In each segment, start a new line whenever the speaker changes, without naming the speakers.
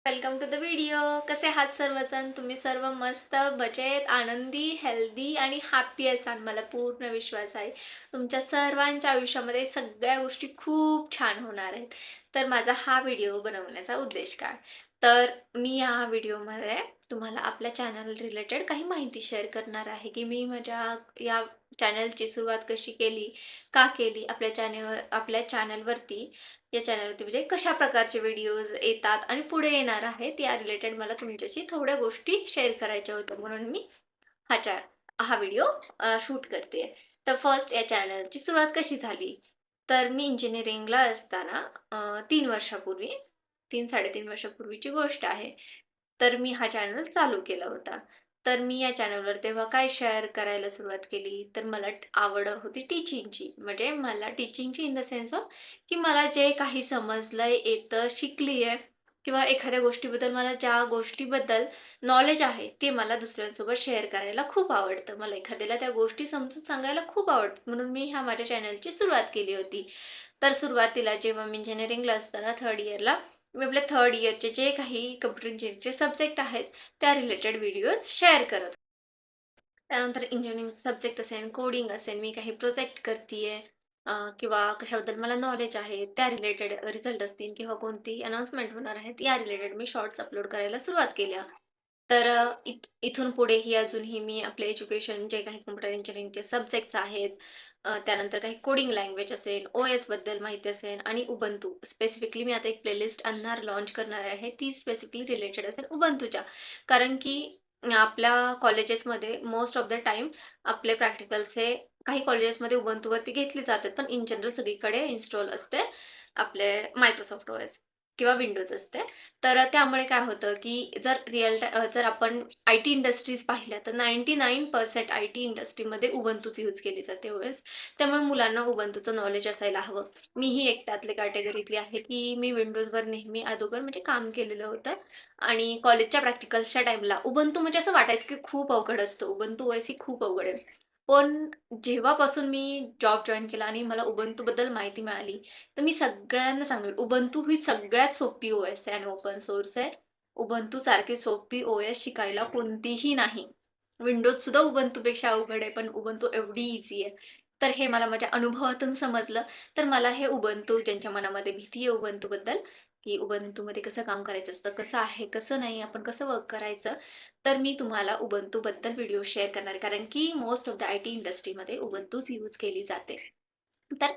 Welcome to the video. कसे आहात सर्वजण? तुम्ही सर्व मस्त, मजेत, आनंदी, हेल्दी आणि हॅपी असाल मला पूर्ण विश्वास आहे. तुमच्या सर्वांच्या आयुष्यामध्ये सगळ्या गोष्टी खूप छान होणार आहेत. तर माझा हा व्हिडिओ बनवण्याचा उद्देश काय? तर मी या व्हिडिओमध्ये तुम्हाला आपल्या चॅनल रिलेटेड काही माहिती शेअर करणार आहे की मी माझ्या या चॅनलची सुरुवात कशी केली, का केली, आपल्या चॅनलवरती या चॅनलवरती म्हणजे कशा प्रकारचे व्हिडिओज येतात आणि पुढे येणार आहेत या रिलेटेड मला तुमच्याशी थोड्या गोष्टी शेअर करायच्या होत्या, म्हणून मी हा व्हिडिओ शूट करते. तर फर्स्ट या चॅनलची सुरुवात कशी झाली, तर मी इंजिनिअरिंगला असताना 3 वर्षापूर्वी 3-3.5 वर्षापूर्वीची गोष्ट आहे. तर मी हा चॅनल चालू केला होता. तर मी या चॅनलवर तेव्हा काय शेअर करायला सुरुवात केली, तर मला आवड होती टीचिंगची. म्हणजे मला टीचिंगची इन द सेन्स ऑफ की मला जे काही समजलंय, येतं, शिकली आहे किंवा एखाद्या गोष्टीबद्दल मला ज्या गोष्टीबद्दल नॉलेज आहे ते मला दुसऱ्यांसोबत शेअर करायला खूप आवडतं. मला एखाद्याला त्या गोष्टी समजून सांगायला खूप आवडतं. म्हणून मी ह्या माझ्या चॅनलची सुरुवात केली होती. तर सुरुवातीला जेव्हा मी इंजिनिअरिंगला असताना 3rd इयरला मी आपल्या 3rd इयरचे जे काही कम्प्युटर इंजिनिअरिंगचे सब्जेक्ट आहेत त्या रिलेटेड व्हिडिओज शेअर करत. त्यानंतर इंजिनिअरिंग सब्जेक्ट असेल, कोडिंग असेल, मी काही प्रोजेक्ट करतीये किंवा कशाबद्दल मला नॉलेज आहे त्या रिलेटेड रिझल्ट असतील किंवा कोणती अनाउन्समेंट होणार आहेत या रिलेटेड मी शॉर्ट्स अपलोड करायला सुरुवात केल्या. तर इथून पुढेही अजूनही मी आपले एज्युकेशन जे काही कम्प्युटर इंजिनिअरिंगचे सब्जेक्ट्स आहेत, त्यानंतर काही कोडिंग लँग्वेज असेल, OS बद्दल माहिती असेल आणि उबंतू स्पेसिफिकली मी आता एक प्लेलिस्ट लॉन्च करणार आहे. ती स्पेसिफिकली रिलेटेड असेल उबंतूच्या. कारण की आपल्या कॉलेजेसमध्ये मोस्ट ऑफ द टाईम आपले प्रॅक्टिकल्स हे काही कॉलेजेसमध्ये उबंतूवरती घेतले जातात, पण इन जनरल सगळीकडे इन्स्टॉल असते आपले मायक्रोसॉफ्ट OS किंवा विंडोज असते. तर त्यामुळे काय होतं की जर आपण IT इंडस्ट्रीज पाहिल्या तर 99% IT इंडस्ट्रीमध्ये उबंतूच यूज केली जाते OS. त्यामुळे मुलांना उबंतूचं नॉलेज असायला हवं. मीही एक त्यातले कॅटेगरीतली आहे की मी विंडोजवर नेहमी अगोदर म्हणजे काम केलेलं होतं आणि कॉलेजच्या प्रॅक्टिकल्सच्या टाइमला उबंतू म्हणजे असं वाटायचं की खूप अवघड असतं, उबंतू OS ही खूप अवघड आहे. पण जेव्हापासून मी जॉब जॉईन केला आणि मला उबंतूबद्दल माहिती मिळाली, तर मी सगळ्यांना सांगेन उबंतू ही सगळ्यात सोपी OS आहे आणि ओपन सोर्स आहे. उबंतू सारखी सोपी OS शिकायला कोणतीही नाही. विंडोज सुद्धा उबंतूपेक्षा अवघड आहे, पण उबंतू एवढी इझी आहे. तर हे मला माझ्या अनुभवातून समजलं. तर मला हे उबंतू ज्यांच्या मनामध्ये भीती आहे उबंतूबद्दल, की उबंतूमध्ये कसं काम करायचं असतं, कसं आहे, कसं नाही, आपण कसं वर्क करायचं, तर मी तुम्हाला उबंतूबद्दल व्हिडिओ शेअर करणार आहे. कारण की मोस्ट ऑफ द IT इंडस्ट्रीमध्ये उबंतूच यूज केली जाते. तर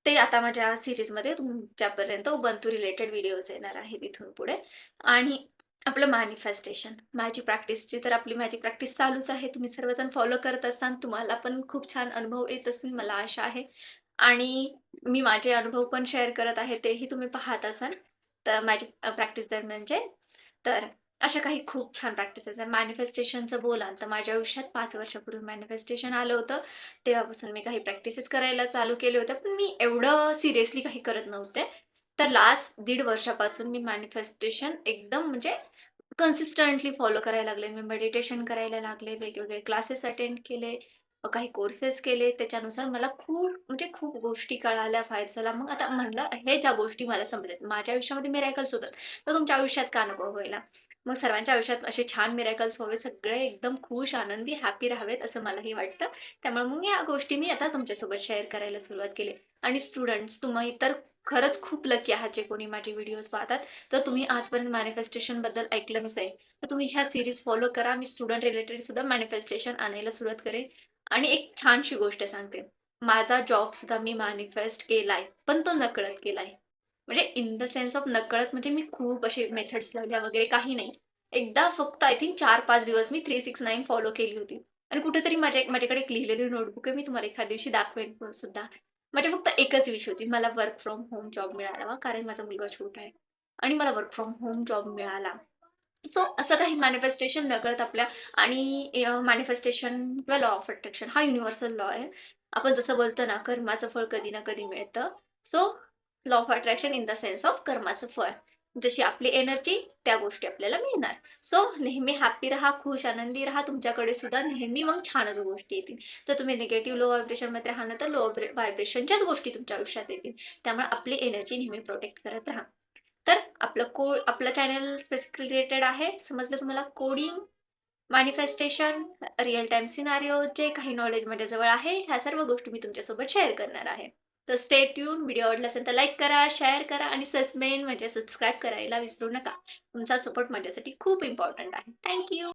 ते आता माझ्या सीरीजमध्ये तुमच्यापर्यंत उबंतू रिलेटेड व्हिडिओज येणार आहेत इथून पुढे. आणि आपलं मॅनिफेस्टेशन, आपली मॅजिक प्रॅक्टिस चालूच आहे. तुम्ही सर्वजण फॉलो करत असताना तुम्हाला पण खूप छान अनुभव येत असतील मला आशा आहे. आणि मी माझे अनुभव पण शेअर करत आहे तेही तुम्ही पाहत असाल. तर मॅजिक प्रॅक्टिस दरम्यानचे. तर अशा काही खूप छान प्रॅक्टिसेस आहेत. मॅनिफेस्टेशनचं बोलाल तर माझ्या आयुष्यात 5 वर्षापूर्वी मॅनिफेस्टेशन आलं होतं. तेव्हापासून मी काही प्रॅक्टिसेस करायला चालू केले होते, पण मी एवढं सिरियसली काही करत नव्हते. तर लास्ट 1.5 वर्षापासून मी मॅनिफेस्टेशन एकदम म्हणजे कन्सिस्टंटली फॉलो करायला लागले. मी मेडिटेशन करायला लागले, वेगवेगळे क्लासेस अटेंड केले, काही कोर्सेस केले. त्याच्यानुसार मला खूप म्हणजे खूप गोष्टी कळाल्या. फायदा झाला. मग आता म्हणलं हे ज्या गोष्टी मला समजल्यात, माझ्या आयुष्यामध्ये मिरॅकल्स होतात, तर तुमच्या आयुष्यात का नको व्हायला? मग सर्वांच्या आयुष्यात असे छान मिरॅकल्स व्हावे, सगळे एकदम खुश, आनंदी, हॅपी राहावेत असं मलाही वाटतं. त्यामुळे मग या गोष्टी मी आता तुमच्यासोबत शेअर करायला सुरुवात केली. आणि स्टुडंट्स, तुम्ही तर खरंच खूप लकी आहात जे कोणी माझे व्हिडिओज पाहतात. तर तुम्ही आजपर्यंत मॅनिफेस्टेशन बद्दल ऐकलं नसेल, तर तुम्ही ह्या सिरीज फॉलो करा. मी स्टुडंट रिलेटेड सुद्धा मॅनिफेस्टेशन आणायला सुरुवात करेन. आणि एक छानशी गोष्ट सांगते, माझा जॉब सुद्धा मी मॅनिफेस्ट केलाय, पण तो नकळत केलाय. म्हणजे इन द सेन्स ऑफ नकळत म्हणजे मी खूप असे मेथड्स लावल्या वगैरे काही नाही. एकदा फक्त आय थिंक 4-5 दिवस मी 369 फॉलो केली होती. आणि कुठेतरी माझ्याकडे एक लिहिलेली नोटबुक आहे, मी तुम्हाला एखाद्या दिवशी दाखवेन सुद्धा. माझी फक्त एकच विश होती, मला वर्क फ्रॉम होम जॉब मिळावा, कारण माझा मुलगा छोटा आहे आणि मला वर्क फ्रॉम होम जॉब मिळाला. सो असं काही मॅनिफेस्टेशन नकळत आपल्या. आणि मॅनिफेस्टेशन किंवा लॉ ऑफ अट्रॅक्शन हा युनिव्हर्सल लॉ आहे. आपण जसं बोलतो ना, कर्माचं फळ कधी ना कधी मिळतं. So law of attraction in the sense of कर्माचं फळ. जशी आपली एनर्जी, त्या गोष्टी आपल्याला मिळणार. सो नेहमी हॅपी राहा, खुश आनंदी राहा. तुमच्याकडे सुद्धा नेहमी मग छानच गोष्टी येतील. तर तुम्ही निगेटिव्ह लो व्हायब्रेशनमध्ये राहणं, तर लो व्हायब्रेशनच्याच गोष्टी तुमच्या आयुष्यात येतील. त्यामुळे आपली एनर्जी नेहमी प्रोटेक्ट करत राहा. तर आपलं चॅनल स्पेसिफिकली रिलेटेड आहे. समजलं तुम्हाला? Coding, manifestation, real time scenario, जे काही नॉलेज माझ्याजवळ आहे, ह्या सर्व गोष्टी मी तुमच्यासोबत शेअर करणार आहे. तर स्टे ट्यून. व्हिडिओ आवडला असेल तर लाईक करा, शेअर करा आणि मेन म्हणजे सबस्क्राईब करायला विसरू नका. तुमचा सपोर्ट माझ्यासाठी खूप इम्पॉर्टंट आहे. थँक्यू.